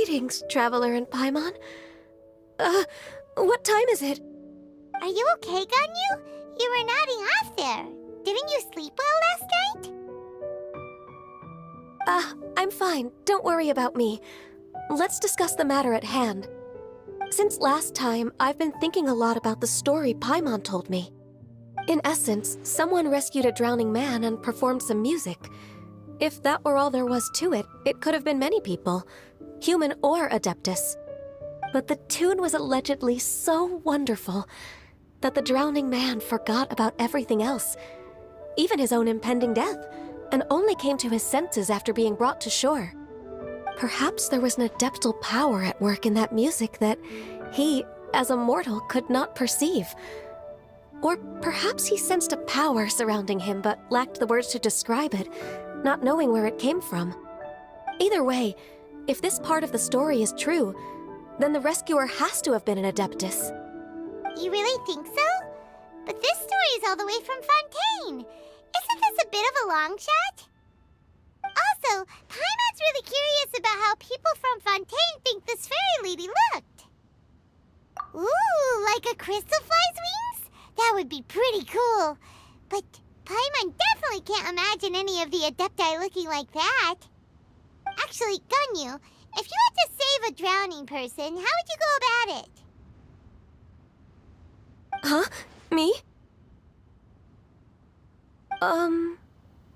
Greetings, Traveler and Paimon. What time is it? Are you okay, Ganyu? You were nodding off there. Didn't you sleep well last night? I'm fine. Don't worry about me. Let's discuss the matter at hand. Since last time, I've been thinking a lot about the story Paimon told me. In essence, someone rescued a drowning man and performed some music. If that were all there was to it, it could have been many people, human or Adeptus. But the tune was allegedly so wonderful that the drowning man forgot about everything else, even his own impending death, and only came to his senses after being brought to shore. Perhaps there was an adeptal power at work in that music that he, as a mortal, could not perceive. Or perhaps he sensed a power surrounding him but lacked the words to describe it, not knowing where it came from. Either way, if this part of the story is true, then the rescuer has to have been an Adeptus. You really think so? But this story is all the way from Fontaine. Isn't this a bit of a long shot? Also, Paimon's really curious about how people from Fontaine think this fairy lady looked. Ooh, like a crystal fly's wings? That would be pretty cool. But Paimon definitely can't imagine any of the Adepti looking like that. Actually, Ganyu, if you had to save a drowning person, how would you go about it? Huh? Me?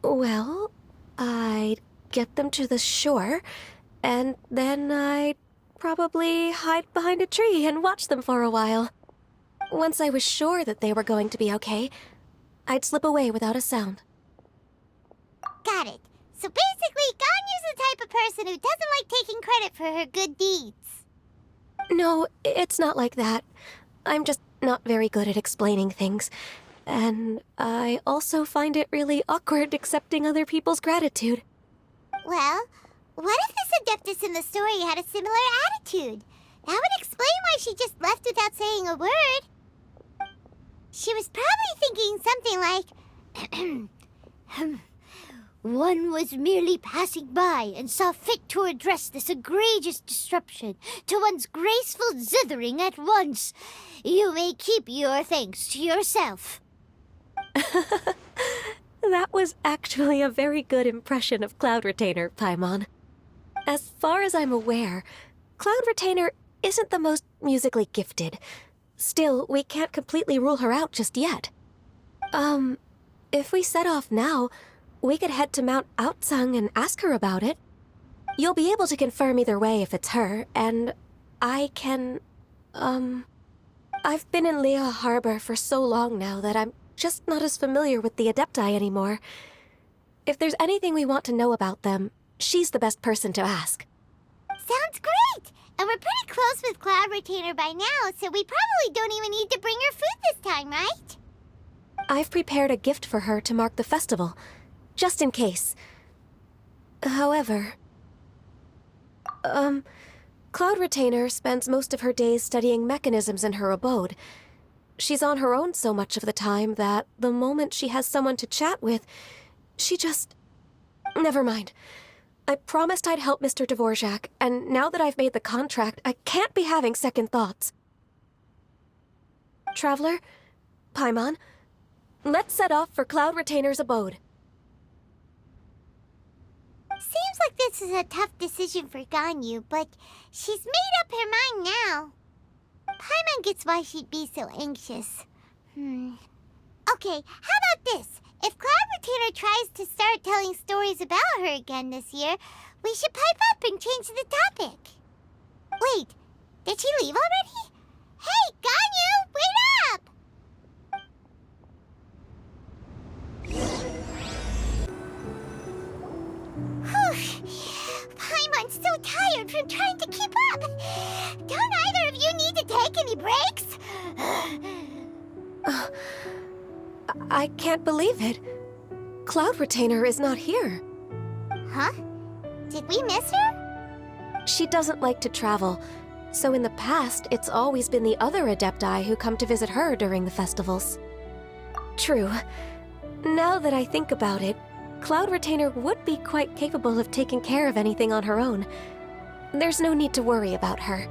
Well, I'd get them to the shore, and then I'd probably hide behind a tree and watch them for a while. Once I was sure that they were going to be okay, I'd slip away without a sound. Got it. So basically, Ganyu's the type of person who doesn't like taking credit for her good deeds. No, it's not like that. I'm just not very good at explaining things. And I also find it really awkward accepting other people's gratitude. Well, what if this Adeptus in the story had a similar attitude? That would explain why she just left without saying a word. She was probably thinking something like, one was merely passing by and saw fit to address this egregious disruption to one's graceful zithering at once. You may keep your thanks to yourself. That was actually a very good impression of Cloud Retainer, Paimon. As far as I'm aware, Cloud Retainer isn't the most musically gifted. Still, we can't completely rule her out just yet. If we set off now, we could head to Mount Outsung and ask her about it. You'll be able to confirm either way if it's her, and I can, I've been in Lea Harbor for so long now that I'm just not as familiar with the Adepti anymore. If there's anything we want to know about them, she's the best person to ask. Sounds great! And we're pretty close with Cloud Retainer by now, so we probably don't even need to bring her food this time, right? I've prepared a gift for her to mark the festival, just in case. However, Cloud Retainer spends most of her days studying mechanisms in her abode. She's on her own so much of the time that the moment she has someone to chat with, she just... Never mind. I promised I'd help Mr. Dvorak, and now that I've made the contract, I can't be having second thoughts. Traveler, Paimon, let's set off for Cloud Retainer's abode. Seems like this is a tough decision for Ganyu, but she's made up her mind now. Paimon gets why she'd be so anxious. Okay, how about this? If Cloud Retainer tries to start telling stories about her again this year, we should pipe up and change the topic. Wait, did she leave already? Hey, Ganyu, wait up! Paimon's so tired from trying to keep up. Don't either of you need to take any breaks? I can't believe it. Cloud Retainer is not here. Huh? Did we miss her? She doesn't like to travel, so in the past, it's always been the other Adepti who come to visit her during the festivals. True. Now that I think about it, Cloud Retainer would be quite capable of taking care of anything on her own. there's no need to worry about her.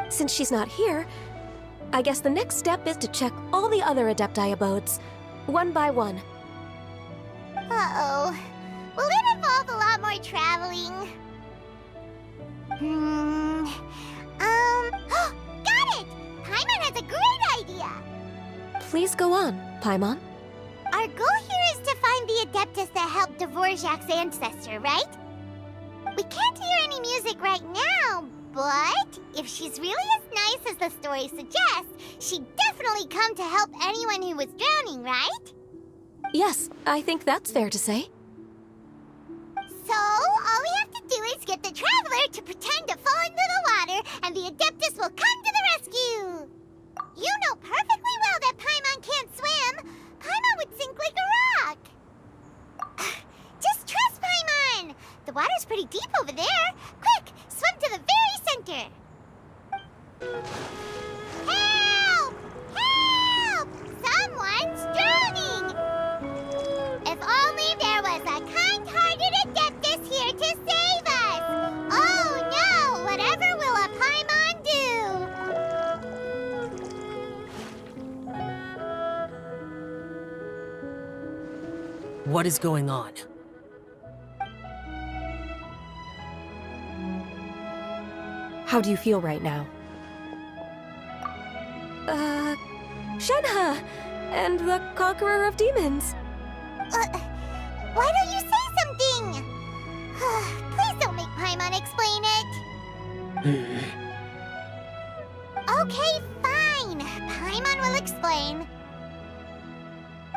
Since she's not here, I guess the next step is to check all the other Adepti abodes, one by one. Uh-oh. Will it involve a lot more traveling? Got it! Paimon has a great idea! Please go on, Paimon. Our goal here is to find the Adeptus that helped Dvorak's ancestor, right? We can't hear any music right now, but if she's really as nice as the story suggests, she'd definitely come to help anyone who was drowning, right? Yes, I think that's fair to say. So, all we have to do is get the Traveler to pretend to fall into the water, and the Adeptus will come to the rescue! You know perfectly well that Paimon can't swim! Paimon would sink like a rock! Just trust Paimon! The water's pretty deep over there! Quick, swim to the very center! Help! Help! Someone's drowning! If only there was a kind-hearted Adeptus here to save us! Oh no! Whatever will a Paimon do? What is going on? How do you feel right now? Shenhe! And the Conqueror of Demons! Why don't you say something? Please don't make Paimon explain it. Okay, fine. Paimon will explain.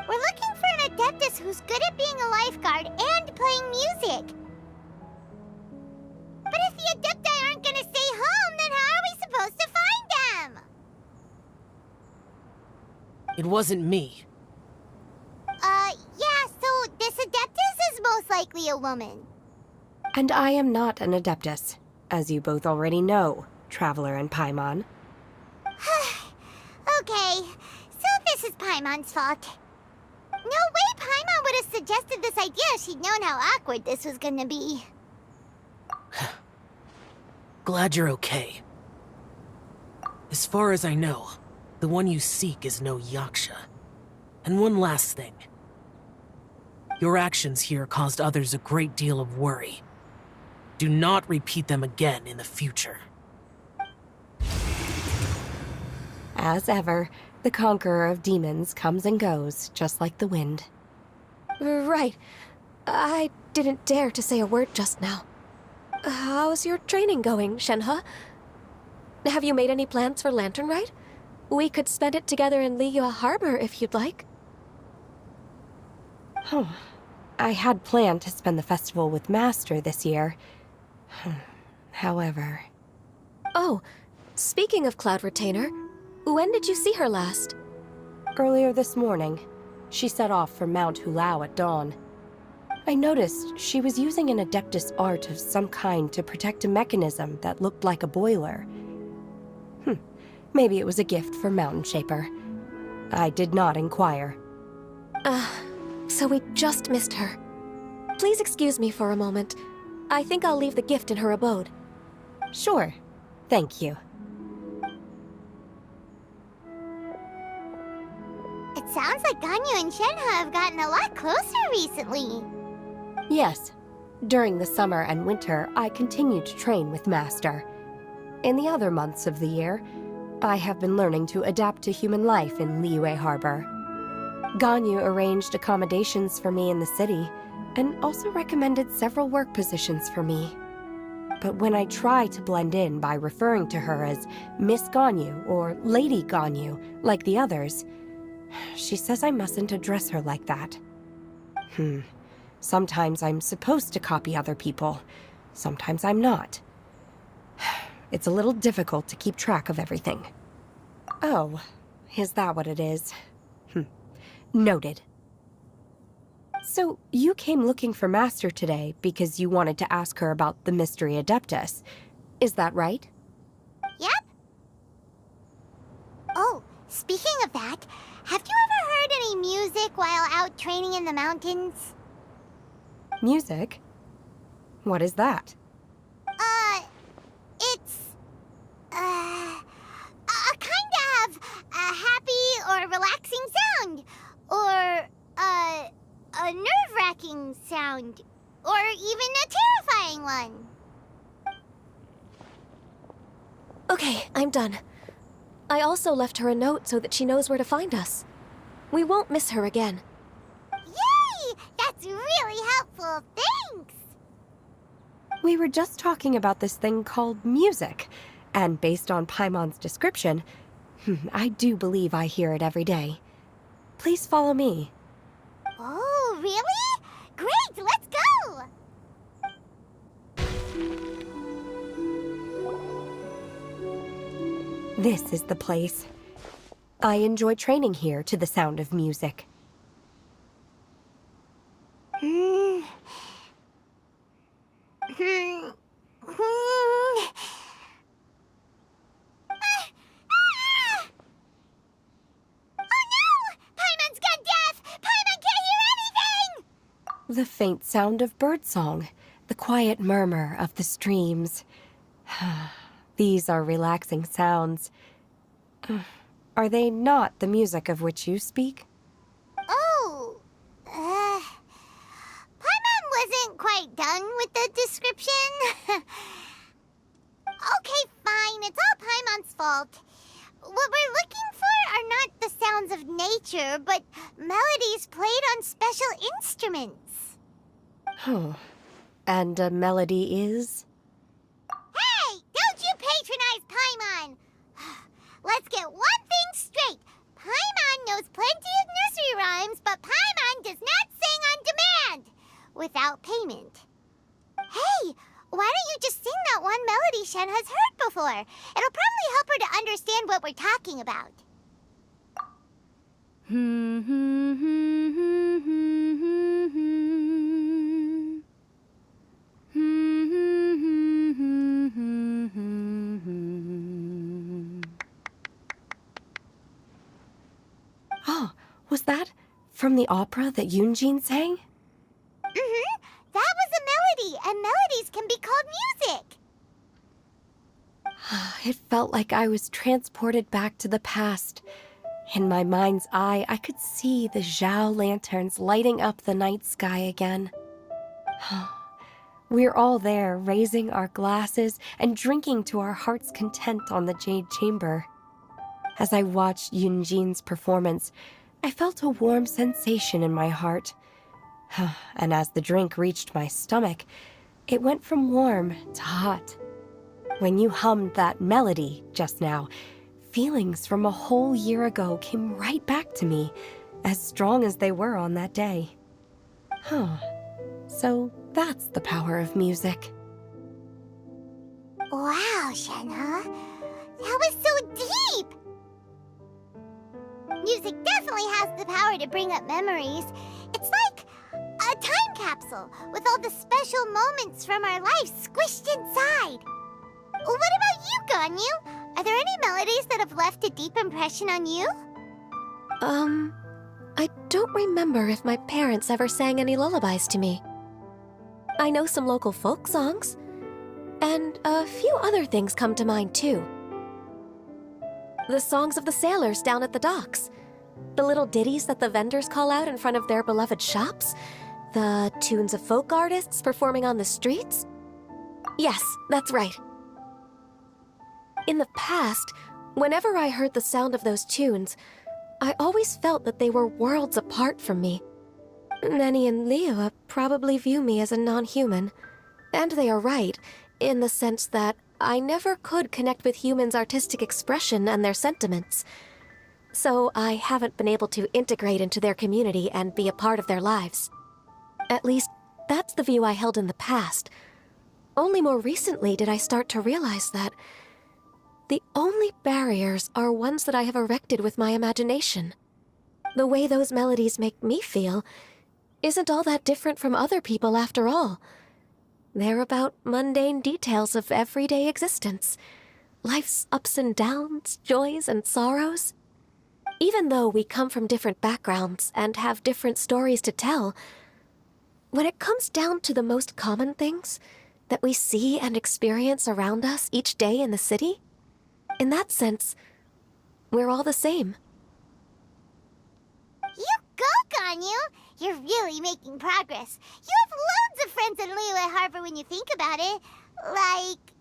We're looking for an Adeptus who's good at being a lifeguard and playing music. But if the Adepti aren't gonna stay home, then how are we supposed to find them? It wasn't me. Yeah, so this Adeptus is most likely a woman. And I am not an Adeptus, as you both already know, Traveler and Paimon. Okay, so this is Paimon's fault. No way Paimon would have suggested this idea if she'd known how awkward this was gonna be. Glad you're okay. As far as I know, the one you seek is no Yaksha. And one last thing. Your actions here caused others a great deal of worry. Do not repeat them again in the future. As ever, the Conqueror of Demons comes and goes, just like the wind. Right. I didn't dare to say a word just now. How's your training going, Shenhe? Have you made any plans for Lantern Rite? We could spend it together in Liyue Harbor if you'd like. Oh, I had planned to spend the festival with Master this year. However... Oh, speaking of Cloud Retainer, when did you see her last? Earlier this morning, she set off for Mount Hulao at dawn. I noticed she was using an Adeptus art of some kind to protect a mechanism that looked like a boiler. Maybe it was a gift for Mountain Shaper. I did not inquire. So we just missed her. Please excuse me for a moment. I think I'll leave the gift in her abode. Sure. Thank you. It sounds like Ganyu and Shenhe have gotten a lot closer recently. Yes. During the summer and winter, I continued to train with Master. In the other months of the year, I have been learning to adapt to human life in Liyue Harbor. Ganyu arranged accommodations for me in the city, and also recommended several work positions for me. But when I try to blend in by referring to her as Miss Ganyu or Lady Ganyu, like the others, she says I mustn't address her like that. Sometimes I'm supposed to copy other people, sometimes I'm not. It's a little difficult to keep track of everything. Oh, is that what it is? Noted. So, you came looking for Master today because you wanted to ask her about the Mystery Adeptus. Is that right? Yep. Oh, speaking of that, have you ever heard any music while out training in the mountains? or even a terrifying one. Okay, I'm done. I also left her a note so that she knows where to find us. We won't miss her again. Yay! That's really helpful. Thanks! We were just talking about this thing called music, and based on Paimon's description, I do believe I hear it every day. Please follow me. Oh, really? Great, let's go! This is the place. I enjoy training here to the sound of music. The faint sound of birdsong, the quiet murmur of the streams. These are relaxing sounds. Are they not the music of which you speak? Oh, Paimon wasn't quite done with the description. Okay, fine, it's all Paimon's fault. What we're looking for are not the sounds of nature, but melodies played on special instruments. Oh, and a melody is? Hey, don't you patronize Paimon! Let's get one thing straight. Paimon knows plenty of nursery rhymes, but Paimon does not sing on demand, without payment. Hey, why don't you just sing that one melody Shen has heard before? It'll probably help her to understand what we're talking about. Oh, was that from the opera that Yunjin sang? That was a melody, and melodies can be called music. It felt like I was transported back to the past. In my mind's eye, I could see the Zhao lanterns lighting up the night sky again. We're all there, raising our glasses and drinking to our heart's content on the Jade Chamber. As I watched Yunjin's performance, I felt a warm sensation in my heart. And as the drink reached my stomach, it went from warm to hot. When you hummed that melody just now, feelings from a whole year ago came right back to me, as strong as they were on that day. So that's the power of music. Wow, Shenhe. That was so deep! Music definitely has the power to bring up memories. It's like a time capsule with all the special moments from our lives squished inside. What about you, Ganyu? Are there any melodies that have left a deep impression on you? I don't remember if my parents ever sang any lullabies to me. I know some local folk songs, and a few other things come to mind too. The songs of the sailors down at the docks, the little ditties that the vendors call out in front of their beloved shops, the tunes of folk artists performing on the streets. Yes, that's right. In the past, whenever I heard the sound of those tunes, I always felt that they were worlds apart from me. Nenny and Liyue probably view me as a non-human, and they are right, in the sense that I never could connect with humans' artistic expression and their sentiments. So I haven't been able to integrate into their community and be a part of their lives. At least, that's the view I held in the past. Only more recently did I start to realize that the only barriers are ones that I have erected with my imagination. The way those melodies make me feel isn't all that different from other people after all. They're about mundane details of everyday existence. Life's ups and downs, joys and sorrows. Even though we come from different backgrounds and have different stories to tell, when it comes down to the most common things that we see and experience around us each day in the city, in that sense, we're all the same. You go, Ganyu! You're really making progress. You have loads of friends in Liyue Harbor when you think about it. Like,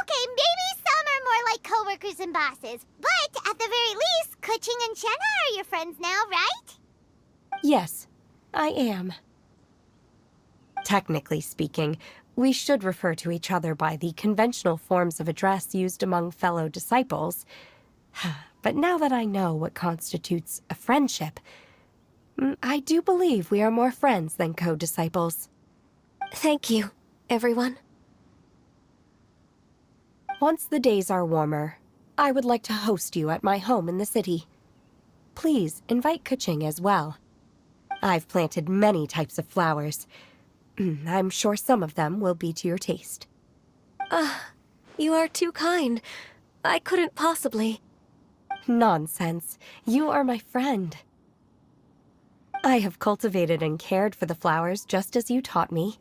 okay, maybe some are more like coworkers and bosses. But at the very least, Kuching and Shenna are your friends now, right? Yes, I am. Technically speaking, we should refer to each other by the conventional forms of address used among fellow disciples. But now that I know what constitutes a friendship, I do believe we are more friends than co-disciples. Thank you, everyone. Once the days are warmer, I would like to host you at my home in the city. Please invite Kuching as well. I've planted many types of flowers. I'm sure some of them will be to your taste. You are too kind. I couldn't possibly. Nonsense. You are my friend. I have cultivated and cared for the flowers just as you taught me.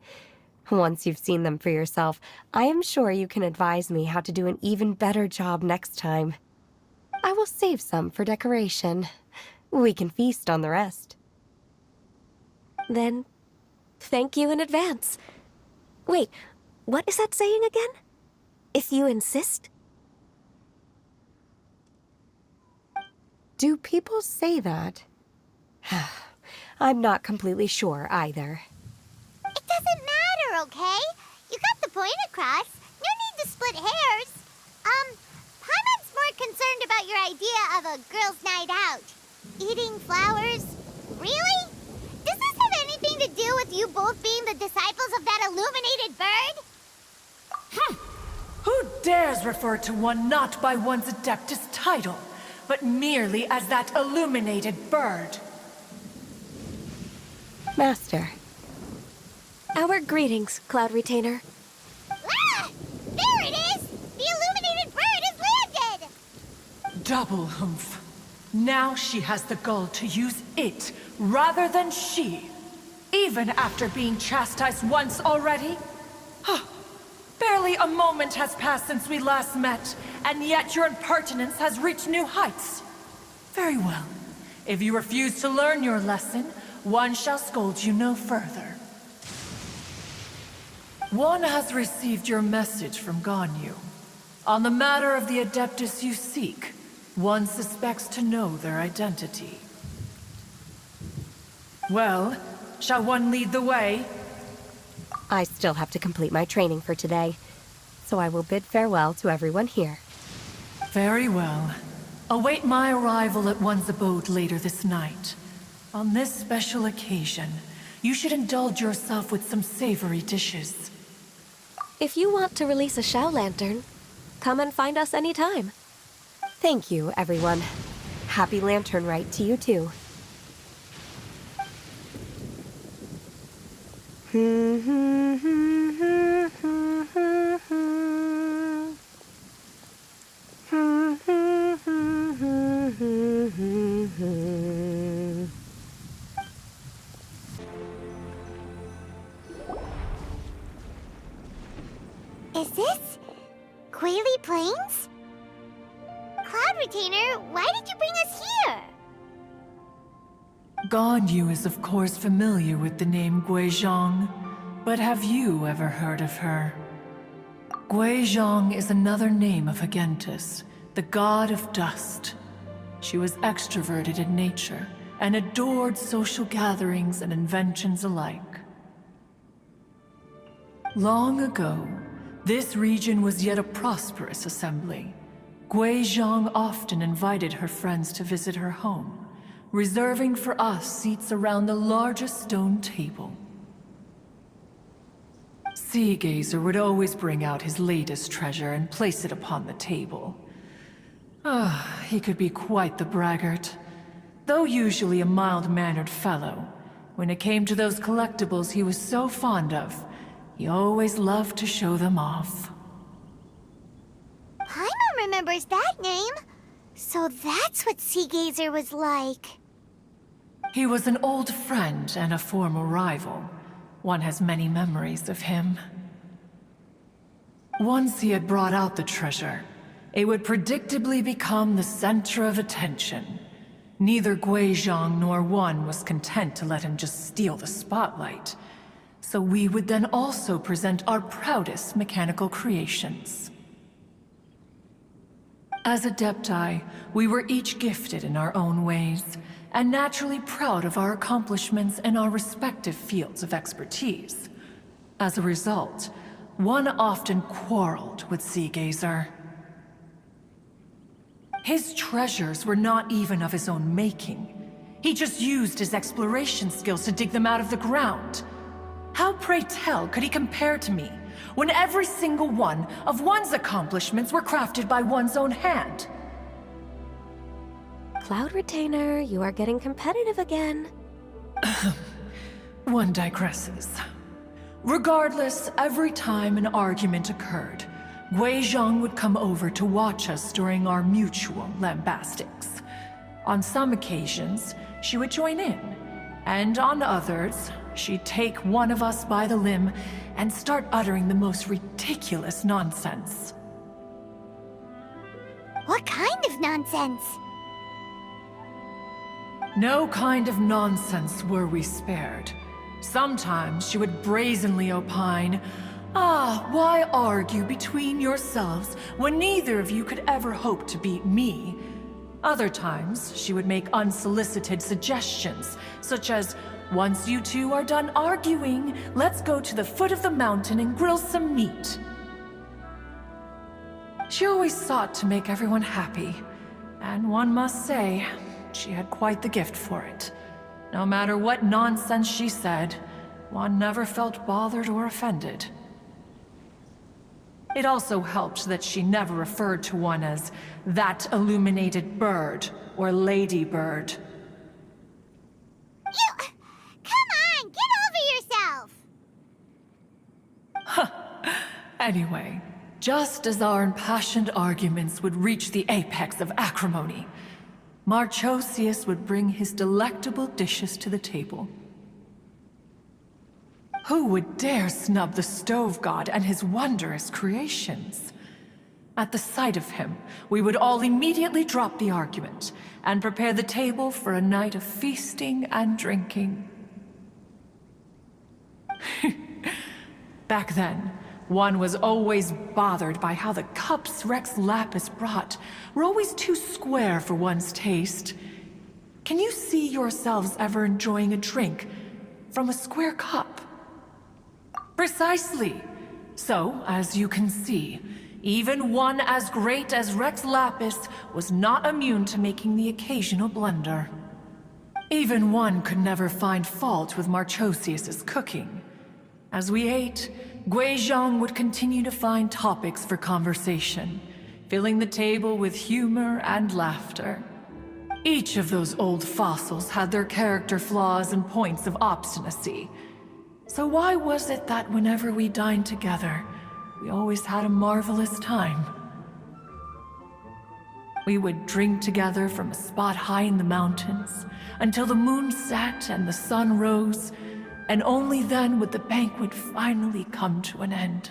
Once you've seen them for yourself, I am sure you can advise me how to do an even better job next time. I will save some for decoration. We can feast on the rest. Then, thank you in advance. Wait, what is that saying again? If you insist? Do people say that? I'm not completely sure either. It doesn't matter, okay? You got the point across. No need to split hairs. Paimon's more concerned about your idea of a girls' night out. Eating flowers? Really? Does this have anything to do with you both being the disciples of that illuminated bird? Who dares refer to one not by one's Adeptus title, but merely as that illuminated bird? Master. Our greetings, Cloud Retainer. Ah! There it is! The illuminated bird has landed! Double humph. Now she has the gall to use it rather than she. Even after being chastised once already? Barely a moment has passed since we last met, and yet your impertinence has reached new heights. Very well. If you refuse to learn your lesson, one shall scold you no further. One has received your message from Ganyu. On the matter of the Adeptus you seek, one suspects to know their identity. Well, shall one lead the way? I still have to complete my training for today, so I will bid farewell to everyone here. Very well. Await my arrival at one's abode later this night. On this special occasion, you should indulge yourself with some savory dishes. If you want to release a Shao Lantern, come and find us anytime. Thank you, everyone. Happy Lantern Rite to you too. Is this Guili Plains? Cloud Retainer, why did you bring us here? Ganyu is of course familiar with the name Guizhong, but have you ever heard of her? Guizhong is another name of Hagentus, the god of dust. She was extroverted in nature and adored social gatherings and inventions alike. Long ago, this region was yet a prosperous assembly. Guizhong often invited her friends to visit her home, reserving for us seats around the largest stone table. Sea Gazer would always bring out his latest treasure and place it upon the table. He could be quite the braggart. Though usually a mild-mannered fellow, when it came to those collectibles he was so fond of, he always loved to show them off. Paimon remembers that name. So that's what Sea Gazer was like. He was an old friend and a former rival. One has many memories of him. Once he had brought out the treasure, it would predictably become the center of attention. Neither Guizhong nor one was content to let him just steal the spotlight. So we would then also present our proudest mechanical creations. As Adepti, we were each gifted in our own ways, and naturally proud of our accomplishments in our respective fields of expertise. As a result, one often quarreled with Seagazer. His treasures were not even of his own making. He just used his exploration skills to dig them out of the ground. How, pray tell, could he compare to me, when every single one of one's accomplishments were crafted by one's own hand? Cloud Retainer, you are getting competitive again. One digresses. Regardless, every time an argument occurred, Guizhong would come over to watch us during our mutual lambastics. On some occasions, she would join in, and on others, she'd take one of us by the limb and start uttering the most ridiculous nonsense. What kind of nonsense? No kind of nonsense were we spared. Sometimes she would brazenly opine, "Ah, why argue between yourselves when neither of you could ever hope to beat me?" Other times, she would make unsolicited suggestions, such as, "Once you two are done arguing, let's go to the foot of the mountain and grill some meat." She always sought to make everyone happy, and one must say, she had quite the gift for it. No matter what nonsense she said, one never felt bothered or offended. It also helped that she never referred to one as that illuminated bird or ladybird. Come on, get over yourself! Anyway, just as our impassioned arguments would reach the apex of acrimony, Marchosius would bring his delectable dishes to the table. Who would dare snub the stove god and his wondrous creations? At the sight of him, we would all immediately drop the argument and prepare the table for a night of feasting and drinking. Back then, one was always bothered by how the cups Rex Lapis brought were always too square for one's taste. Can you see yourselves ever enjoying a drink from a square cup? Precisely. So, as you can see, even one as great as Rex Lapis was not immune to making the occasional blunder. Even one could never find fault with Marchosius's cooking. As we ate, Guizhong would continue to find topics for conversation, filling the table with humor and laughter. Each of those old fossils had their character flaws and points of obstinacy. So why was it that whenever we dined together, we always had a marvelous time? We would drink together from a spot high in the mountains, until the moon set and the sun rose, and only then would the banquet finally come to an end.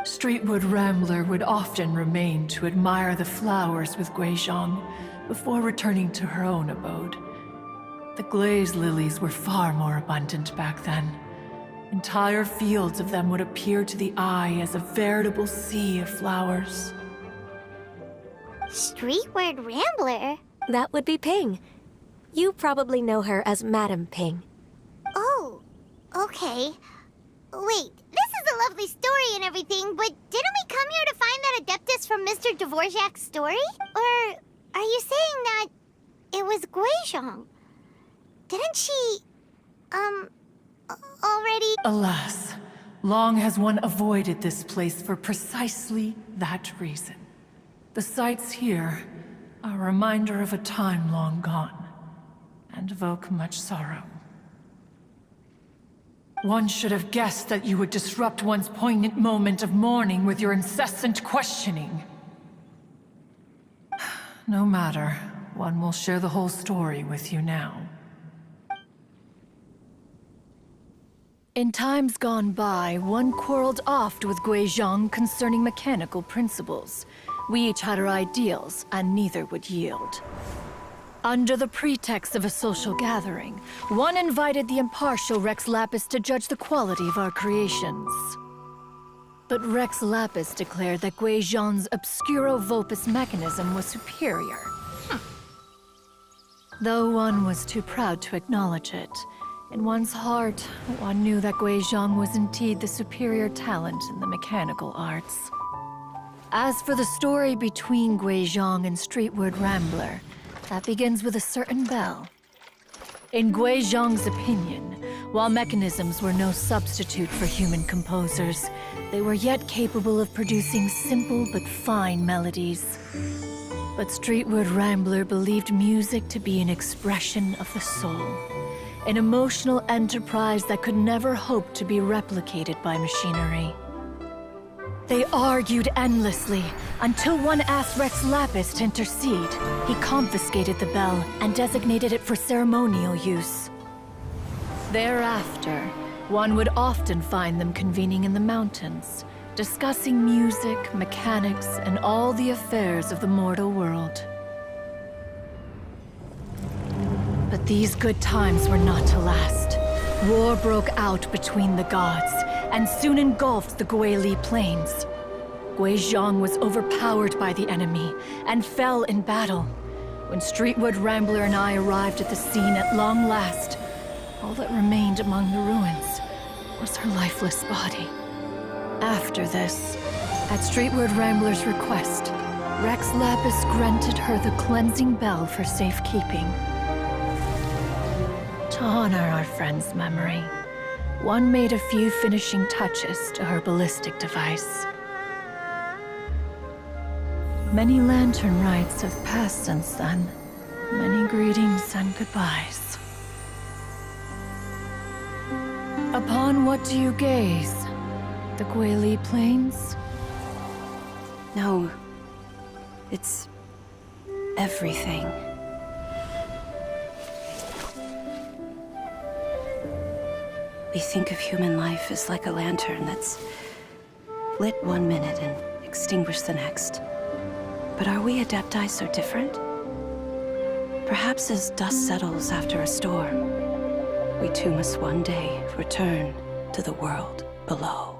Streetwood Rambler would often remain to admire the flowers with Guizhong before returning to her own abode. The glaze lilies were far more abundant back then. Entire fields of them would appear to the eye as a veritable sea of flowers. Streetward Rambler? That would be Ping. You probably know her as Madam Ping. Oh, okay. Wait, this is a lovely story and everything, but didn't we come here to find that Adeptus from Mr. Dvorak's story? Or are you saying that it was Guizhong? Didn't she, already— Alas, long has one avoided this place for precisely that reason. The sights here are a reminder of a time long gone, and evoke much sorrow. One should have guessed that you would disrupt one's poignant moment of mourning with your incessant questioning. No matter, one will share the whole story with you now. In times gone by, one quarreled oft with Guizhong concerning mechanical principles. We each had our ideals, and neither would yield. Under the pretext of a social gathering, one invited the impartial Rex Lapis to judge the quality of our creations. But Rex Lapis declared that Guizhong's Obscuro Vulpus mechanism was superior. Though one was too proud to acknowledge it, in one's heart, one knew that Guizhong was indeed the superior talent in the mechanical arts. As for the story between Guizhong and Streetward Rambler, that begins with a certain bell. In Guizhong's opinion, while mechanisms were no substitute for human composers, they were yet capable of producing simple but fine melodies. But Streetward Rambler believed music to be an expression of the soul, an emotional enterprise that could never hope to be replicated by machinery. They argued endlessly, until one asked Rex Lapis to intercede. He confiscated the bell and designated it for ceremonial use. Thereafter, one would often find them convening in the mountains, discussing music, mechanics, and all the affairs of the mortal world. But these good times were not to last. War broke out between the gods, and soon engulfed the Guili Plains. Guizhong was overpowered by the enemy, and fell in battle. When Streetward Rambler and I arrived at the scene at long last, all that remained among the ruins was her lifeless body. After this, at Streetward Rambler's request, Rex Lapis granted her the cleansing bell for safekeeping. To honor our friend's memory, one made a few finishing touches to her ballistic device. Many lantern rites have passed since then. Many greetings and goodbyes. Upon what do you gaze? The Guili Plains? No. It's everything. We think of human life as like a lantern that's lit one minute and extinguished the next. But are we Adepti so different? Perhaps as dust settles after a storm, we too must one day return to the world below.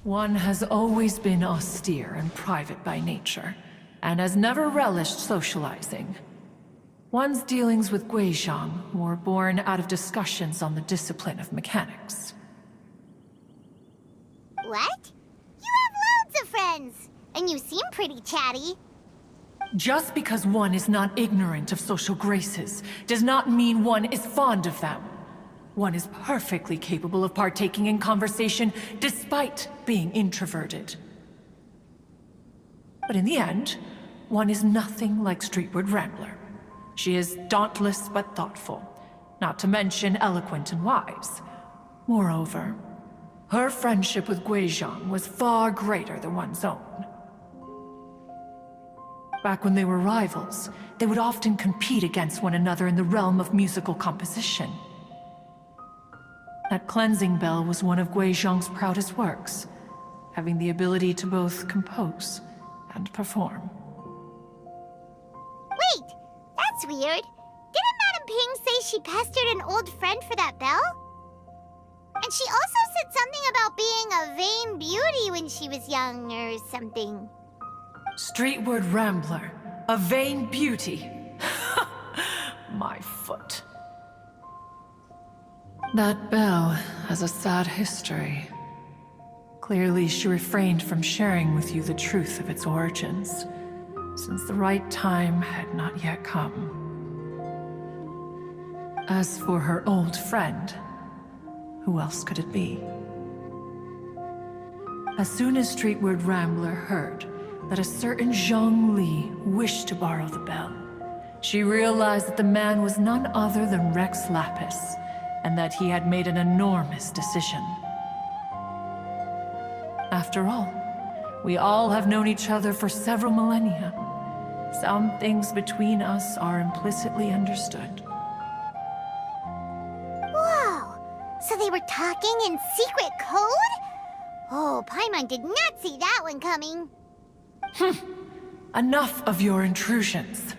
One has always been austere and private by nature, and has never relished socializing. One's dealings with Guizhong were born out of discussions on the discipline of mechanics. What? You have loads of friends, and you seem pretty chatty. Just because one is not ignorant of social graces does not mean one is fond of them. One is perfectly capable of partaking in conversation despite being introverted. But in the end, one is nothing like Streetward Rambler. She is dauntless but thoughtful, not to mention eloquent and wise. Moreover, her friendship with Guizhong was far greater than one's own. Back when they were rivals, they would often compete against one another in the realm of musical composition. That cleansing bell was one of Guizhong's proudest works, having the ability to both compose and perform. Wait, that's weird. Didn't Madame Ping say she pestered an old friend for that bell? And she also said something about being a vain beauty when she was young or something. Streetward Rambler, a vain beauty. My foot. That bell has a sad history. Clearly, she refrained from sharing with you the truth of its origins, since the right time had not yet come. As for her old friend, who else could it be? As soon as Streetward Rambler heard that a certain Zhang Li wished to borrow the bell, she realized that the man was none other than Rex Lapis, and that he had made an enormous decision. After all, we all have known each other for several millennia. Some things between us are implicitly understood. Whoa! So they were talking in secret code? Oh, Paimon did not see that one coming. enough of your intrusions.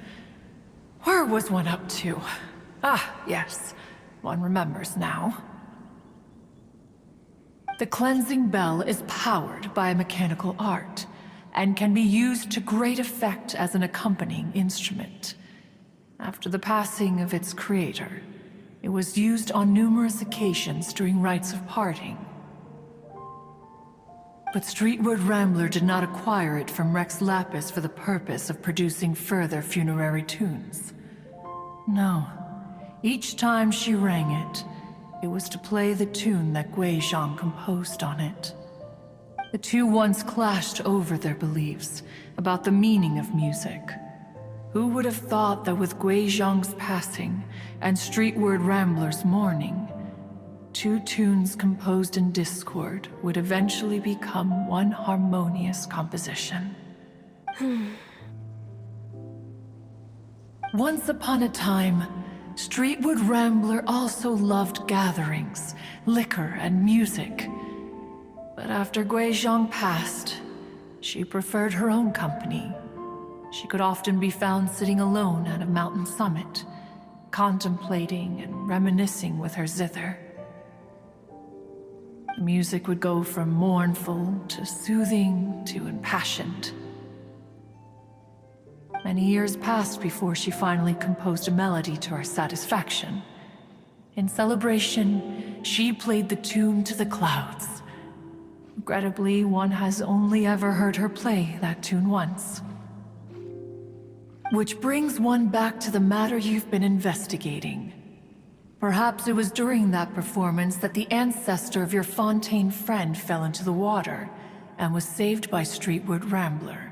Where was one up to? Ah, yes. One remembers now. The cleansing bell is powered by a mechanical art, and can be used to great effect as an accompanying instrument. After the passing of its creator, it was used on numerous occasions during rites of parting. But Streetwood Rambler did not acquire it from Rex Lapis for the purpose of producing further funerary tunes. No. Each time she rang it, it was to play the tune that Guizhong composed on it. The two once clashed over their beliefs about the meaning of music. Who would have thought that with Guizhong's passing and Streetward Rambler's mourning, two tunes composed in discord would eventually become one harmonious composition? Once upon a time, Streetwood Rambler also loved gatherings, liquor, and music. But after Guizhong passed, she preferred her own company. She could often be found sitting alone at a mountain summit, contemplating and reminiscing with her zither. The music would go from mournful to soothing to impassioned. Many years passed before she finally composed a melody to her satisfaction. In celebration, she played the tune to the clouds. Regrettably, one has only ever heard her play that tune once. Which brings one back to the matter you've been investigating. Perhaps it was during that performance that the ancestor of your Fontaine friend fell into the water and was saved by Streetwood Rambler.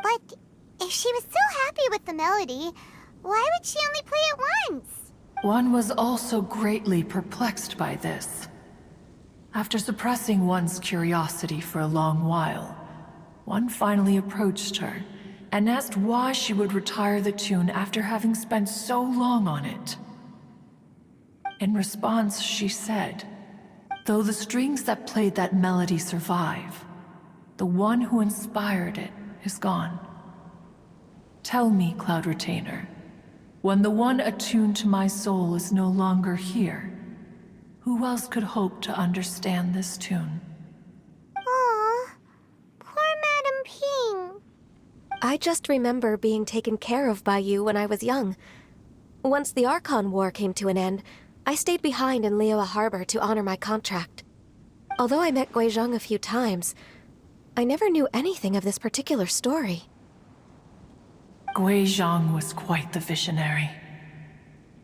But if she was so happy with the melody, why would she only play it once? One was also greatly perplexed by this. After suppressing one's curiosity for a long while, one finally approached her and asked why she would retire the tune after having spent so long on it. In response, she said, "Though the strings that played that melody survive, the one who inspired it is gone. Tell me, Cloud Retainer, when the one attuned to my soul is no longer here, who else could hope to understand this tune?" Aw, poor Madam Ping. I just remember being taken care of by you when I was young. Once the Archon War came to an end, I stayed behind in Liyue Harbor to honor my contract. Although I met Guizhong a few times, I never knew anything of this particular story. Guizhong was quite the visionary,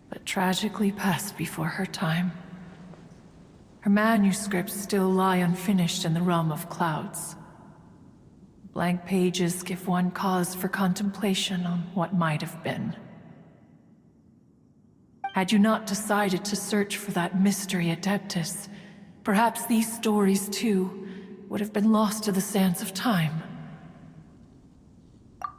but tragically passed before her time. Her manuscripts still lie unfinished in the realm of clouds. Blank pages give one cause for contemplation on what might have been. Had you not decided to search for that mystery Adeptus, perhaps these stories, too, would have been lost to the sands of time.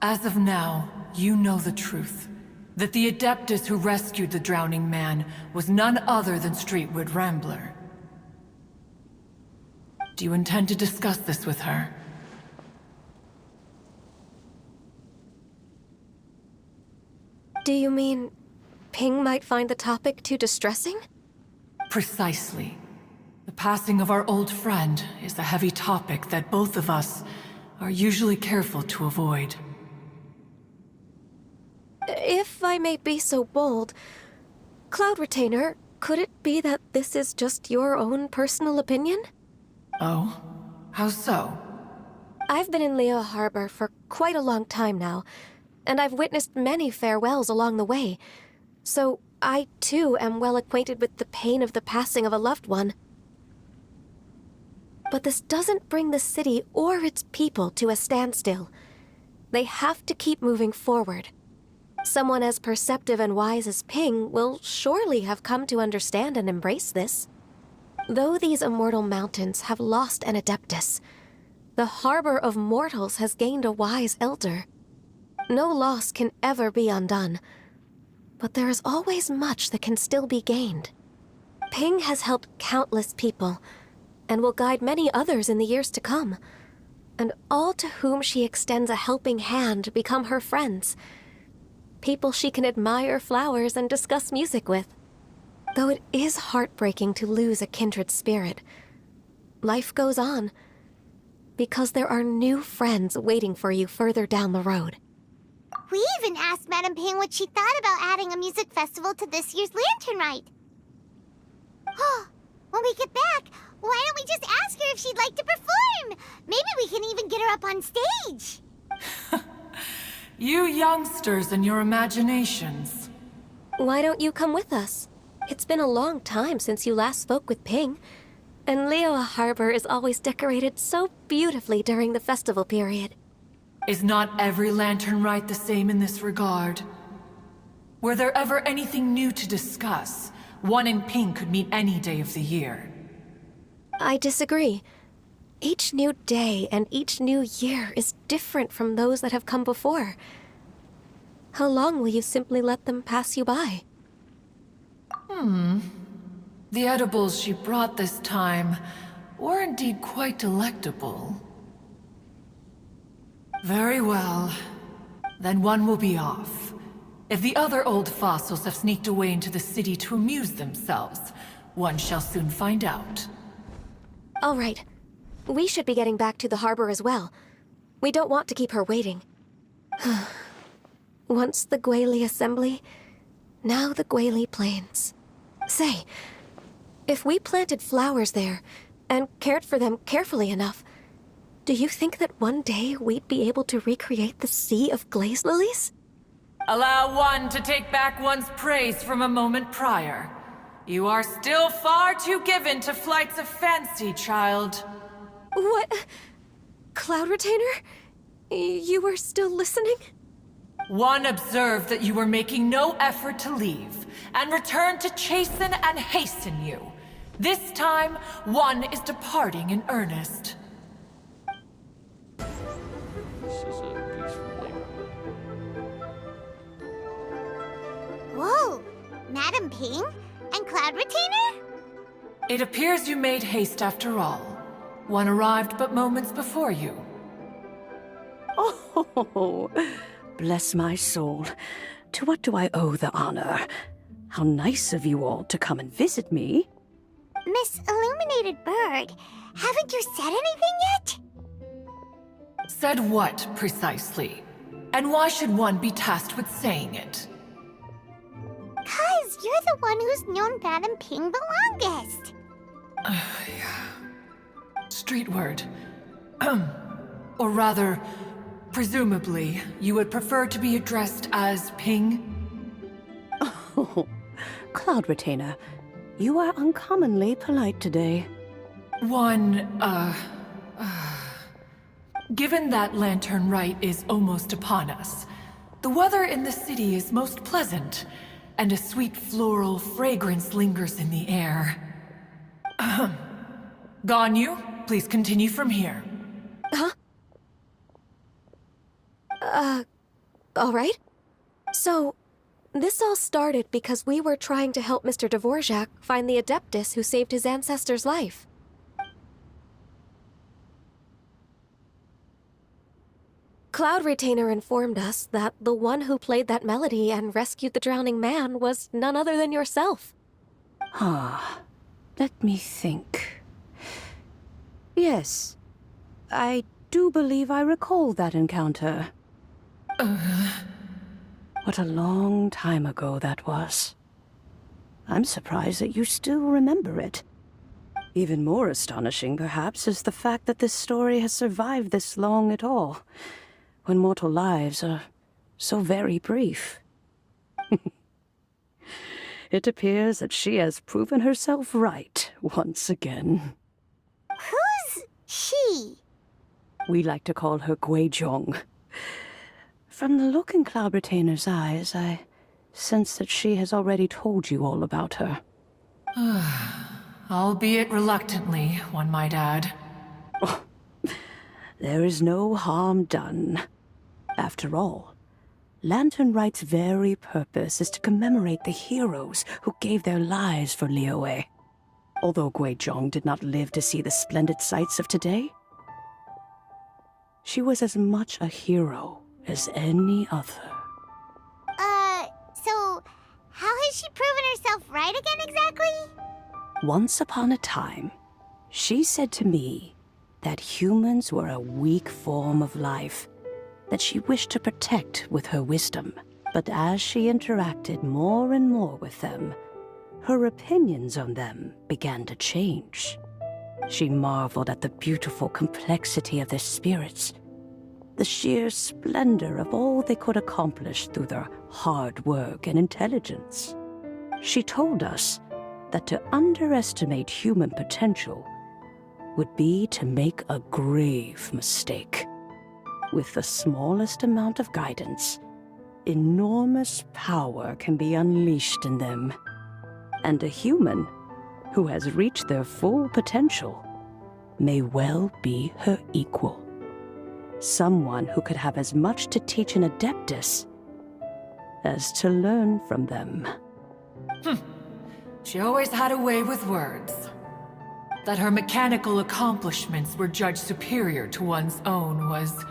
As of now, you know the truth. That the Adeptus who rescued the drowning man was none other than Streetwood Rambler. Do you intend to discuss this with her? Do you mean Ping might find the topic too distressing? Precisely. The passing of our old friend is a heavy topic that both of us are usually careful to avoid. If I may be so bold, Cloud Retainer, could it be that this is just your own personal opinion? Oh? How so? I've been in Liyue Harbor for quite a long time now, and I've witnessed many farewells along the way, so I too am well acquainted with the pain of the passing of a loved one. But this doesn't bring the city or its people to a standstill. They have to keep moving forward. Someone as perceptive and wise as Ping will surely have come to understand and embrace this. Though these immortal mountains have lost an Adeptus, the harbor of mortals has gained a wise elder. No loss can ever be undone, but there is always much that can still be gained. Ping has helped countless people, and will guide many others in the years to come. and all to whom she extends a helping hand become her friends. People she can admire flowers and discuss music with. Though it is heartbreaking to lose a kindred spirit, life goes on, because there are new friends waiting for you further down the road. We even asked Madame Ping what she thought about adding a music festival to this year's Lantern Rite. When we get back, why don't we just ask her if she'd like to perform? Maybe we can even get her up on stage. You youngsters and your imaginations. Why don't you come with us? It's been a long time since you last spoke with Ping, and Liyue Harbor is always decorated so beautifully during the festival period. Is not every Lantern Rite the same in this regard? Were there ever anything new to discuss? One in Ping could meet any day of the year. I disagree. Each new day and each new year is different from those that have come before. How long will you simply let them pass you by? The edibles she brought this time were indeed quite delectable. Very well. Then one will be off. If the other old fossils have sneaked away into the city to amuse themselves, one shall soon find out. All right. We should be getting back to the harbor as well. We don't want to keep her waiting. Once the Guili Assembly, now the Guili Plains. Say, if we planted flowers there and cared for them carefully enough, do you think that one day we'd be able to recreate the sea of glaze lilies? Allow one to take back one's praise from a moment prior. You are still far too given to flights of fancy, child. What? Cloud Retainer? You were still listening? One observed that you were making no effort to leave, and returned to chasten and hasten you. This time, one is departing in earnest. This is a peaceful neighborhood. Whoa! Madame Ping? And Cloud Retainer? It appears you made haste after all. One arrived but moments before you. Oh, bless my soul. To what do I owe the honor? How nice of you all to come and visit me. Miss Illuminated Bird, haven't you said anything yet? Said what, precisely? And why should one be tasked with saying it? 'Cause you're the one who's known Madame Ping the longest. Street word. Or rather, presumably, you would prefer to be addressed as Ping? Oh, Cloud Retainer, you are uncommonly polite today. Given that Lantern Rite is almost upon us, the weather in the city is most pleasant, and a sweet floral fragrance lingers in the air. Ganyu, please continue from here. Huh? All right. So, this all started because we were trying to help Mr. Dvorak find the Adeptus who saved his ancestor's life. Cloud Retainer informed us that the one who played that melody and rescued the drowning man was none other than yourself. Let me think. Yes, I do believe I recall that encounter. What a long time ago that was. I'm surprised that you still remember it. Even more astonishing, perhaps, is the fact that this story has survived this long at all, when mortal lives are so very brief. It appears that she has proven herself right once again. Who's she? We like to call her Guizhong. From the look in Cloud Retainer's eyes, I sense that she has already told you all about her. Albeit reluctantly, one might add. There is no harm done. After all, Lantern Rite's very purpose is to commemorate the heroes who gave their lives for Liyue. Although Guizhong did not live to see the splendid sights of today, She was as much a hero as any other. So how has she proven herself right again exactly? Once upon a time, she said to me that humans were a weak form of life that she wished to protect with her wisdom. But as she interacted more and more with them, her opinions on them began to change. She marveled at the beautiful complexity of their spirits, the sheer splendor of all they could accomplish through their hard work and intelligence. She told us that to underestimate human potential would be to make a grave mistake. With the smallest amount of guidance, enormous power can be unleashed in them. And a human who has reached their full potential may well be her equal. Someone who could have as much to teach an adeptus as to learn from them. She always had a way with words. That her mechanical accomplishments were judged superior to one's own was,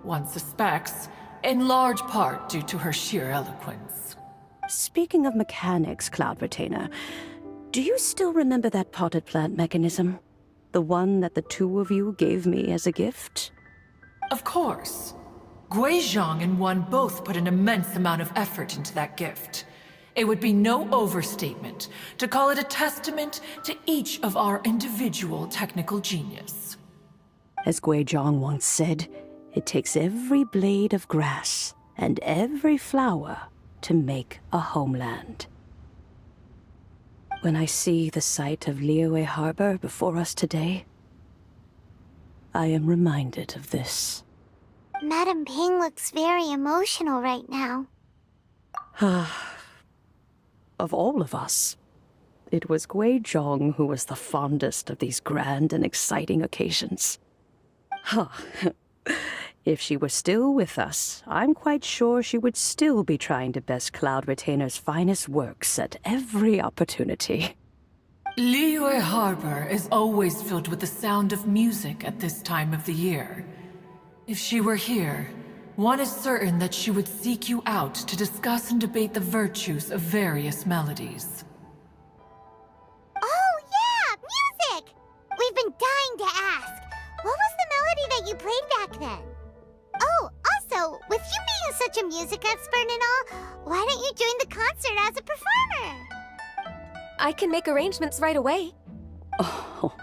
one suspects, in large part due to her sheer eloquence. Speaking of mechanics, Cloud Retainer, do you still remember that potted plant mechanism? The one that the two of you gave me as a gift? Of course. Guizhong and one both put an immense amount of effort into that gift. It would be no overstatement to call it a testament to each of our individual technical genius. As Guizhong once said, it takes every blade of grass and every flower to make a homeland. When I see the sight of Liyue Harbor before us today, I am reminded of this. Madame Ping looks very emotional right now. Of all of us, it was Guizhong who was the fondest of these grand and exciting occasions. If she were still with us, I'm quite sure she would still be trying to best Cloud Retainer's finest works at every opportunity. Liyue Harbor is always filled with the sound of music at this time of the year. If she were here, one is certain that she would seek you out to discuss and debate the virtues of various melodies. Oh yeah, music! We've been dying to ask. What was the melody that you played back then? Oh, also, with you being such a music expert and all, why don't you join the concert as a performer? I can make arrangements right away. Oh,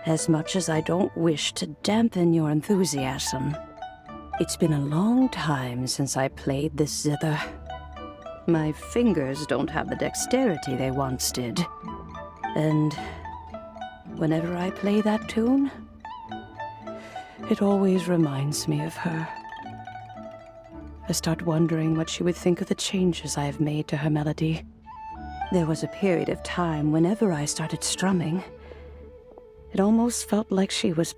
as much as I don't wish to dampen your enthusiasm, it's been a long time since I played this zither. My fingers don't have the dexterity they once did. And whenever I play that tune, it always reminds me of her. I start wondering what she would think of the changes I have made to her melody. There was a period of time whenever I started strumming, it almost felt like she was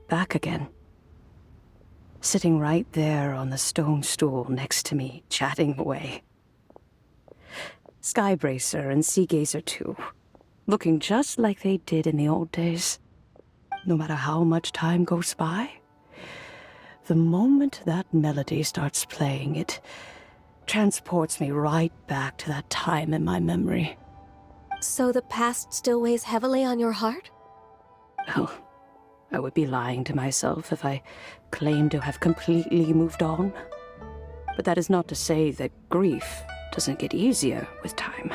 back again. Sitting right there on the stone stool next to me, chatting away. Skybracer and Seagazer too, looking just like they did in the old days. No matter how much time goes by, the moment that melody starts playing, it transports me right back to that time in my memory. So the past still weighs heavily on your heart? Oh, I would be lying to myself if I claimed to have completely moved on. But that is not to say that grief doesn't get easier with time.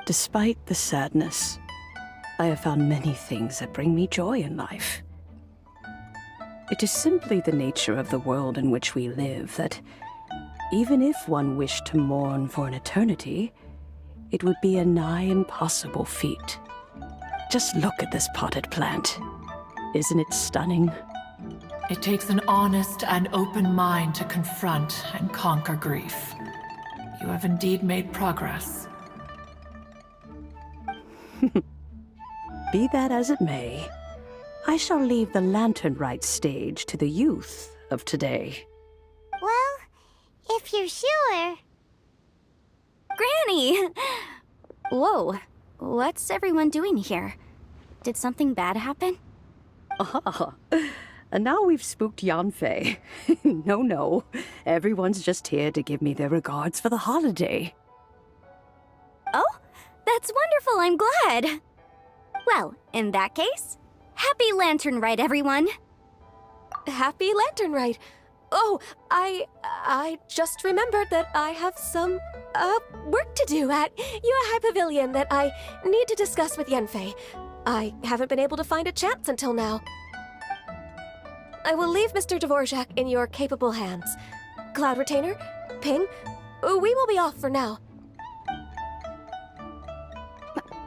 Despite the sadness, I have found many things that bring me joy in life. It is simply the nature of the world in which we live that even if one wished to mourn for an eternity, it would be a nigh impossible feat. Just look at this potted plant. Isn't it stunning? It takes an honest and open mind to confront and conquer grief. You have indeed made progress. Be that as it may, I shall leave the lantern rite stage to the youth of today. Well, if you're sure. Granny! Whoa, what's everyone doing here? Did something bad happen? Ah, And now we've spooked Yanfei. No. Everyone's just here to give me their regards for the holiday. Oh, that's wonderful. I'm glad. Well, in that case, happy Lantern Rite, everyone. Happy Lantern Rite. Oh, I just remembered that I have some, work to do at Yuehai Pavilion that I need to discuss with Yanfei. I haven't been able to find a chance until now. I will leave Mr. Dvorak in your capable hands. Cloud Retainer, Ping, we will be off for now.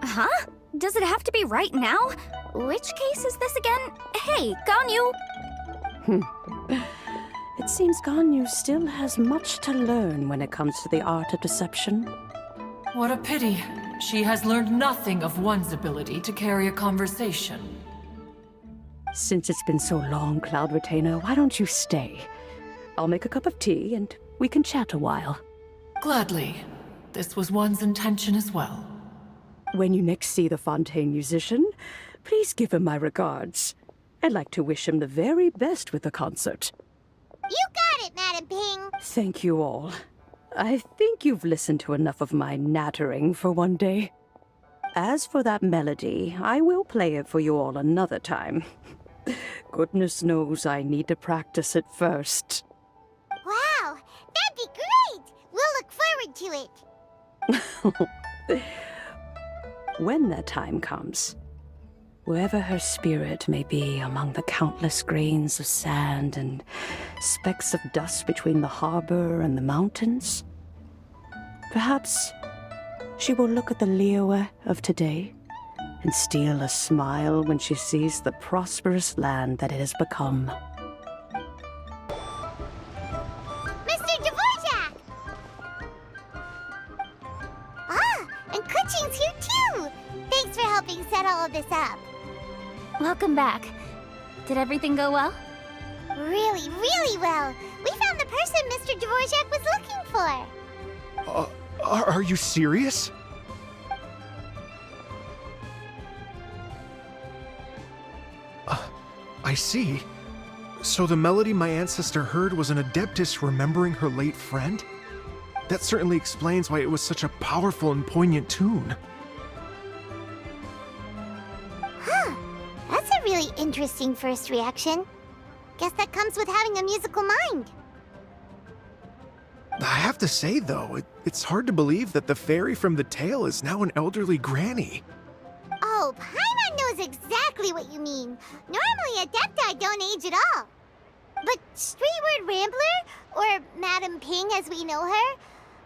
Huh? Does it have to be right now? Which case is this again? Hey, Ganyu! It seems Ganyu still has much to learn when it comes to the art of deception. What a pity. She has learned nothing of one's ability to carry a conversation. Since it's been so long, Cloud Retainer, why don't you stay? I'll make a cup of tea and we can chat a while. Gladly. This was one's intention as well. When you next see the Fontaine musician, please give him my regards. I'd like to wish him the very best with the concert. You got it, Madam Ping. Thank you all. I think you've listened to enough of my nattering for one day. As for that melody, I will play it for you all another time. Goodness knows I need to practice it first. Wow, that'd be great. We'll look forward to it. When that time comes, wherever her spirit may be among the countless grains of sand and specks of dust between the harbor and the mountains, perhaps she will look at the Liyue of today and steal a smile when she sees the prosperous land that it has become. Mr. Dvorak! Ah, and Kuchin's here too! Thanks for helping set all of this up. Welcome back. Did everything go well? Really, really well. We found the person Mr. Dvorak was looking for. Are you serious? I see. So the melody my ancestor heard was an adeptus remembering her late friend? That certainly explains why it was such a powerful and poignant tune. Huh. That's a really interesting first reaction. Guess that comes with having a musical mind. I have to say, though, it's hard to believe that the fairy from the tale is now an elderly granny. Oh, Paimon knows exactly what you mean. Normally, Adepti don't age at all. But Streetward Rambler, or Madam Ping as we know her,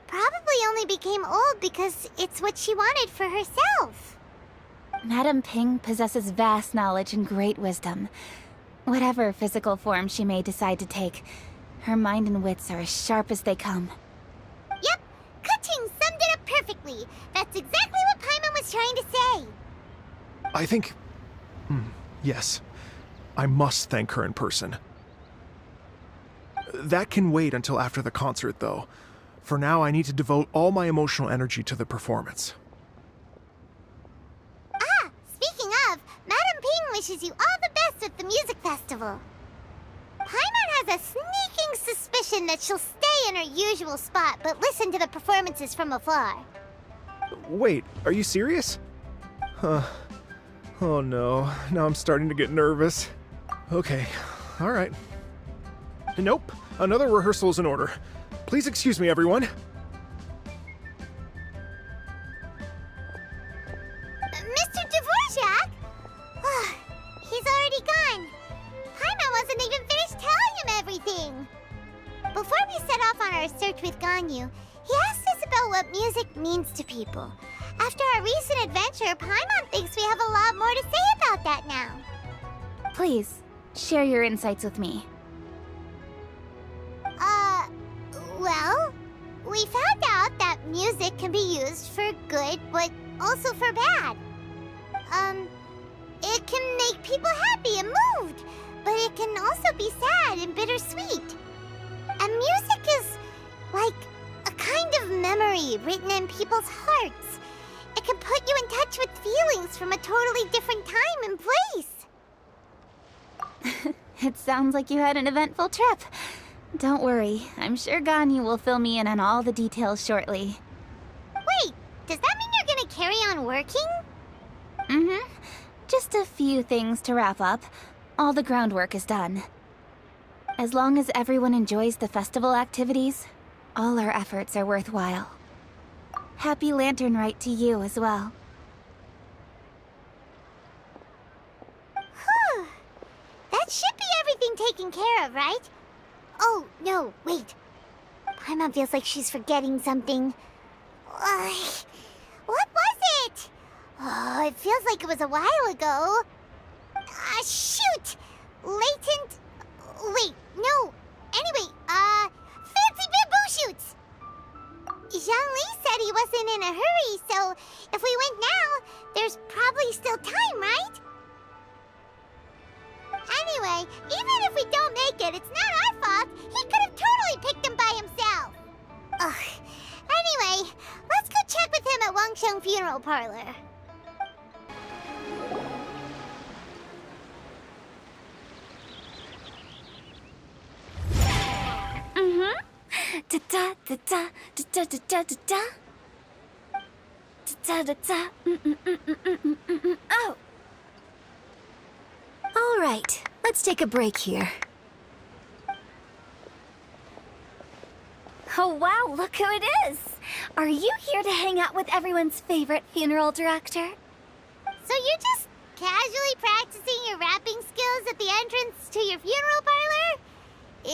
probably only became old because it's what she wanted for herself. Madam Ping possesses vast knowledge and great wisdom. Whatever physical form she may decide to take, her mind and wits are as sharp as they come. Yep, Kuching summed it up perfectly. That's exactly what Paimon was trying to say. I think... yes. I must thank her in person. That can wait until after the concert, though. For now, I need to devote all my emotional energy to the performance. Ah, speaking of, Madam Ping wishes you all the best at the music festival. Paimon has a sneaking suspicion that she'll stay in her usual spot, but listen to the performances from afar. Wait, are you serious? Huh. Oh no, now I'm starting to get nervous. Okay, alright. Nope, another rehearsal is in order. Please excuse me, everyone. Mr. Dvorak? He's already gone. Paimon wasn't even finished telling him everything. Before we set off on our search with Ganyu, he asked us about what music means to people. After our recent adventure, Paimon thinks we have a lot more to say about that now. Please, share your insights with me. Well, we found out that music can be used for good, but also for bad. It can make people happy and moved, but it can also be sad and bittersweet. And music is like a kind of memory written in people's hearts. It can put you in touch with feelings from a totally different time and place. It sounds like you had an eventful trip. Don't worry, I'm sure Ganyu will fill me in on all the details shortly. Wait, does that mean you're gonna carry on working? Mm-hmm. Just a few things to wrap up. All the groundwork is done. As long as everyone enjoys the festival activities, all our efforts are worthwhile. Happy Lantern Rite to you as well. Whew. That should be everything taken care of, right? Oh, no, wait. Paimon feels like she's forgetting something. What was it? Oh, it feels like it was a while ago. Shoot! Latent... Wait, no. Anyway, fancy bamboo shoots! Zhongli said he wasn't in a hurry, so if we went now, there's probably still time, right? Anyway, even if we don't make it, it's not our fault. He could have totally picked them by himself. Ugh. Anyway, let's go check with him at Wangsheng Funeral Parlor. Mm-hmm. Da-da-da-da, da-da-da-da-da. Da-da-da-da, oh. All right, let's take a break here. Oh wow, look who it is! Are you here to hang out with everyone's favorite funeral director? So you're just casually practicing your rapping skills at the entrance to your funeral parlor?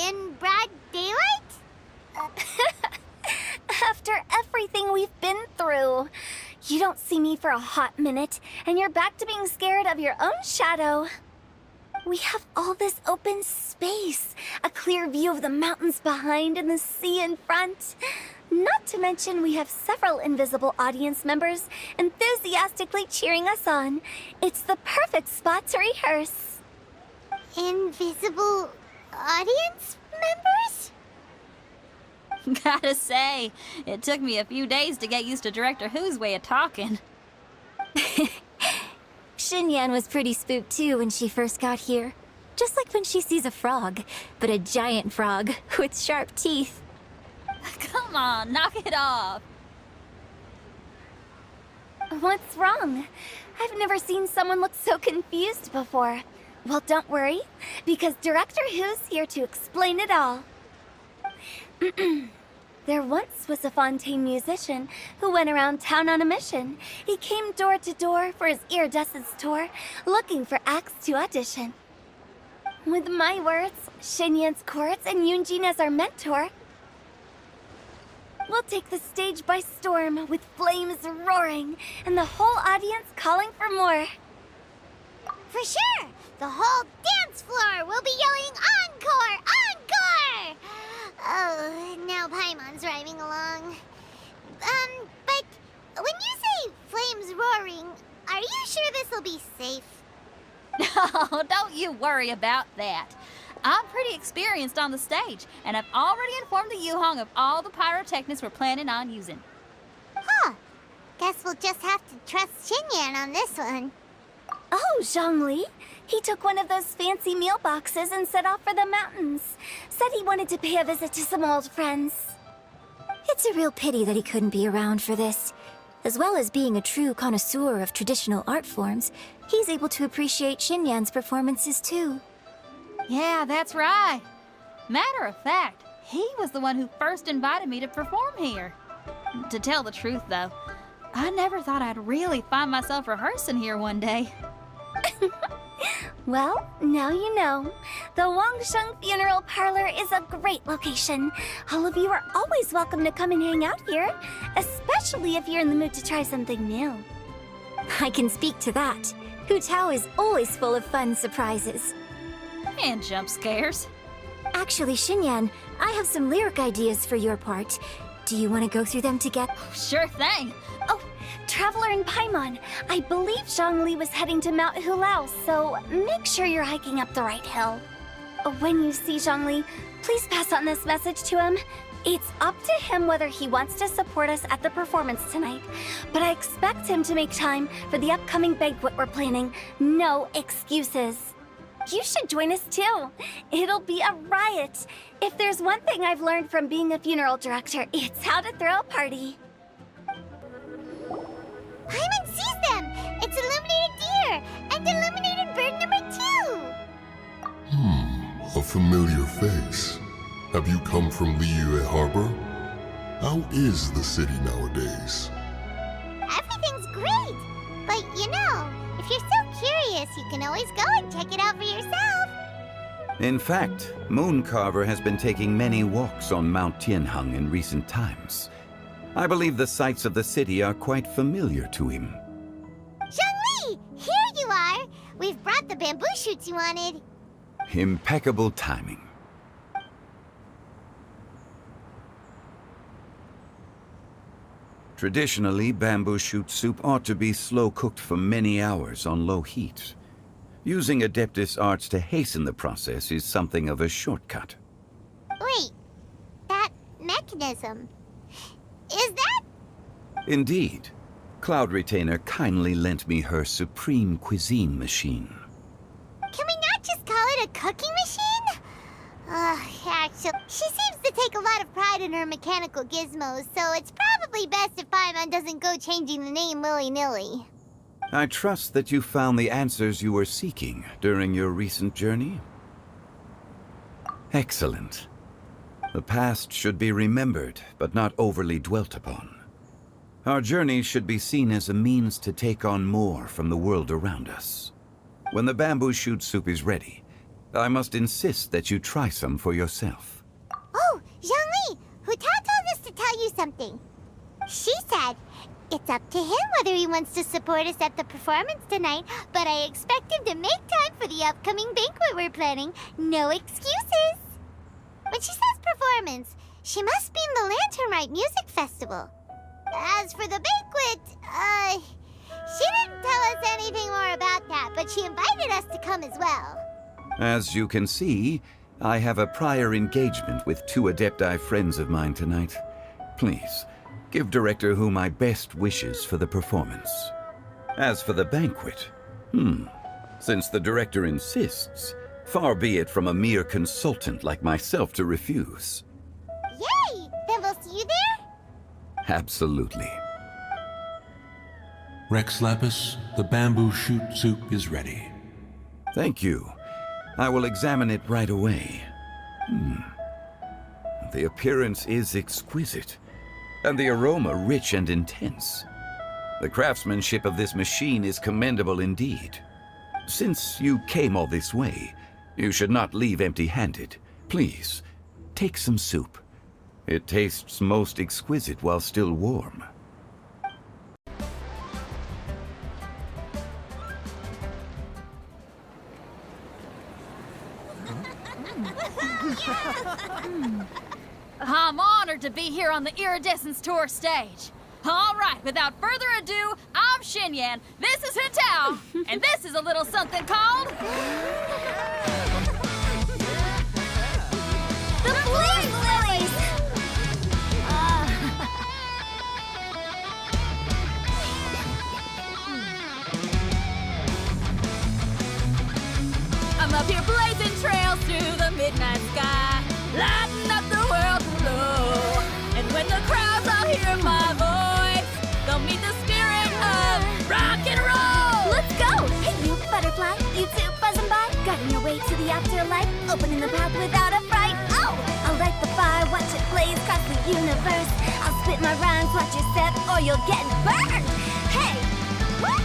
In broad daylight? After everything we've been through, you don't see me for a hot minute, and you're back to being scared of your own shadow. We have all this open space, a clear view of the mountains behind and the sea in front. Not to mention we have several invisible audience members enthusiastically cheering us on. It's the perfect spot to rehearse. Invisible audience members? Gotta say, it took me a few days to get used to Director Who's way of talking. Xinyan was pretty spooked too when she first got here. Just like when she sees a frog, but a giant frog with sharp teeth. Come on, knock it off. What's wrong? I've never seen someone look so confused before. Well, don't worry, because Director Who's here to explain it all. There once was a Fontaine musician who went around town on a mission. He came door to door for his iridescence tour, looking for acts to audition. With my words, Xinyan's chords, and Yunjin as our mentor, we'll take the stage by storm with flames roaring and the whole audience calling for more. For sure! The whole dance floor will be yelling encore! Encore! Oh, now Paimon's rhyming along. But when you say flames roaring, are you sure this will be safe? No, don't you worry about that. I'm pretty experienced on the stage, and I've already informed the Yuhong of all the pyrotechnics we're planning on using. Huh. Guess we'll just have to trust Xinyan on this one. Oh, Zhongli. He took one of those fancy meal boxes and set off for the mountains. Said he wanted to pay a visit to some old friends. It's a real pity that he couldn't be around for this. As well as being a true connoisseur of traditional art forms, he's able to appreciate Xinyan's performances too. Yeah, that's right. Matter of fact, he was the one who first invited me to perform here. To tell the truth, though, I never thought I'd really find myself rehearsing here one day. Well, now you know. The Wangsheng Funeral Parlor is a great location. All of you are always welcome to come and hang out here, especially if you're in the mood to try something new. I can speak to that. Hu Tao is always full of fun surprises. And jump scares. Actually, Xinyan, I have some lyric ideas for your part. Do you want to go through them together? Sure thing. Oh, Traveler and Paimon, I believe Zhongli was heading to Mount Hulao, so make sure you're hiking up the right hill. When you see Zhongli, please pass on this message to him. It's up to him whether he wants to support us at the performance tonight, but I expect him to make time for the upcoming banquet we're planning. No excuses. You should join us too. It'll be a riot. If there's one thing I've learned from being a funeral director, it's how to throw a party. Paimon sees them! It's illuminated deer! And illuminated bird number 2! A familiar face. Have you come from Liyue Harbor? How is the city nowadays? Everything's great! But you know, if you're so curious, you can always go and check it out for yourself. In fact, Mooncarver has been taking many walks on Mount Tianheng in recent times. I believe the sights of the city are quite familiar to him. Zhongli! Here you are! We've brought the bamboo shoots you wanted. Impeccable timing. Traditionally, bamboo shoot soup ought to be slow-cooked for many hours on low heat. Using Adeptus arts to hasten the process is something of a shortcut. Wait, that mechanism... is that... Indeed. Cloud Retainer kindly lent me her supreme cuisine machine. Can we not just call it a cooking machine? Actually, she seems to take a lot of pride in her mechanical gizmos, so it's probably best if Paimon doesn't go changing the name willy-nilly. I trust that you found the answers you were seeking during your recent journey? Excellent. The past should be remembered, but not overly dwelt upon. Our journey should be seen as a means to take on more from the world around us. When the bamboo shoot soup is ready, I must insist that you try some for yourself. Oh, Zhongli! Huta told us to tell you something. She said, it's up to him whether he wants to support us at the performance tonight, but I expect him to make time for the upcoming banquet we're planning. No excuses! When she says performance, she must mean the Lantern Rite Music Festival. As for the banquet, she didn't tell us anything more about that, but she invited us to come as well. As you can see, I have a prior engagement with 2 Adepti friends of mine tonight. Please, give Director Hu my best wishes for the performance. As for the banquet, since the Director insists, far be it from a mere consultant like myself to refuse. Yay! Then we'll see you there? Absolutely. Rex Lapis, the bamboo shoot soup is ready. Thank you. I will examine it right away. The appearance is exquisite, and the aroma rich and intense. The craftsmanship of this machine is commendable indeed. Since you came all this way, you should not leave empty-handed. Please, take some soup. It tastes most exquisite while still warm. I'm honored to be here on the Iridescence Tour stage. All right, without further ado, I'm Xinyan, this is Hintao, and this is a little something called... The Flame Lilies! I'm up here blazing trails through the midnight sky, lighting up the world below. And when the crowds all hear my voice, they'll meet the spirit of rock and roll. Let's go! Hey, you butterfly, you too buzzing by, guiding your way to the afterlife, opening the path without a fright. Oh, I'll light the fire, watch it blaze across the universe. I'll spit my rhymes, watch your step, or you'll get burned. Hey, woo!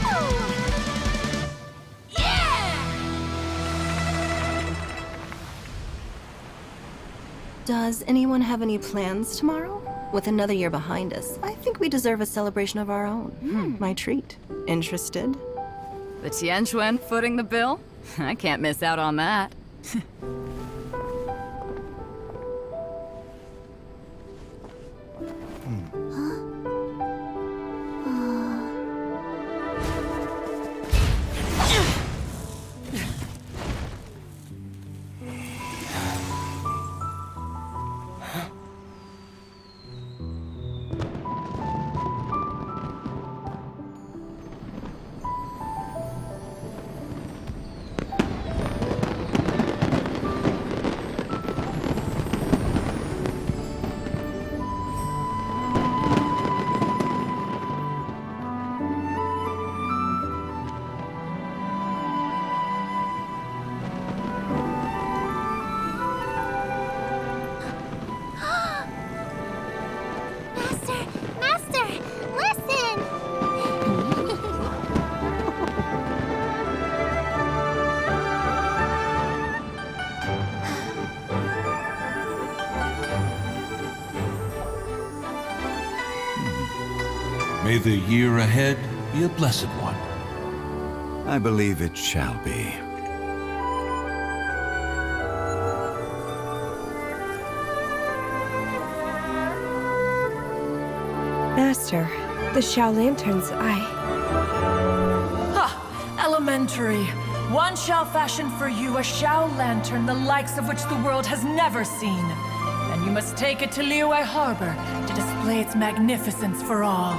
Does anyone have any plans tomorrow? With another year behind us, I think we deserve a celebration of our own. My treat. Interested? The Tianquan footing the bill? I can't miss out on that. May the year ahead be a blessed one. I believe it shall be. Master, the Shao Lanterns, Ha! Elementary. One shall fashion for you a Shao Lantern the likes of which the world has never seen. And you must take it to Liyue Harbor to display its magnificence for all.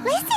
Listen!